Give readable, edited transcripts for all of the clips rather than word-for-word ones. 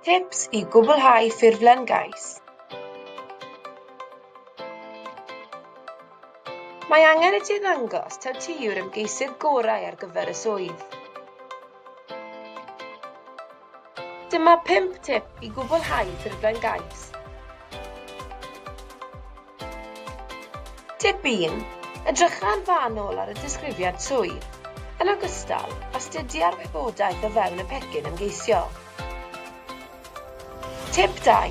Tips i gwblhau ffurflen gais. Mae angen i ti ddangos taw ti yw'r ymgeisydd gorau ar gyfer y swydd. Dyma 5 tip i gwblhau ffurflen gais. Tip 1. Edrycha'n fanwl ar y disgrifiad swydd, yn ogystal astudia'r wybodaeth o fewn y pecyn ymgeisio. Tip 2.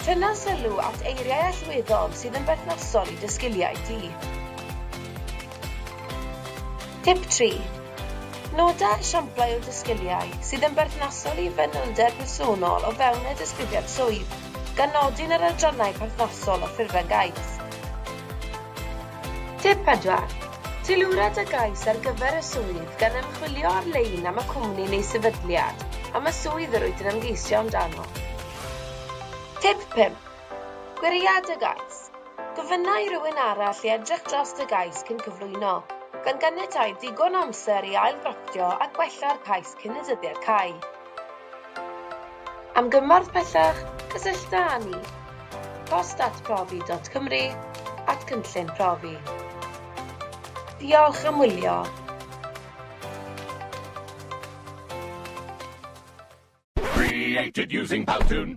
Tynna sylw at eiriau allweddol sydd yn berthnasol i dy sgiliau di. Tip 3. Noda esiamplau o dy sgiliau sydd yn berthnasol i fanylder personol o fewn y disgrifiad swydd, gan nodi'n yr adrannau perthnasol o ffurflen gais. Tip 4. Teilwra dy gais ar gyfer y swydd gan ymchwilio ar-lein am y cwmni neu sefydliad am y swydd yr wyt yn ymgeisio amdano. Tip 5. GWIRIA dy gais. Gofynna i rywun arall i edrych dros dy gais cyn cyflwyno, gan ganiatáu digon o amser i ail-ddrafftio a gwella'r cais cyn y dyddiau'r cau. Am gymorth bellach, cysyllta â ni. post@profi.cymru @cynllun-profi. Diolch am wylio. Created using Powtoon.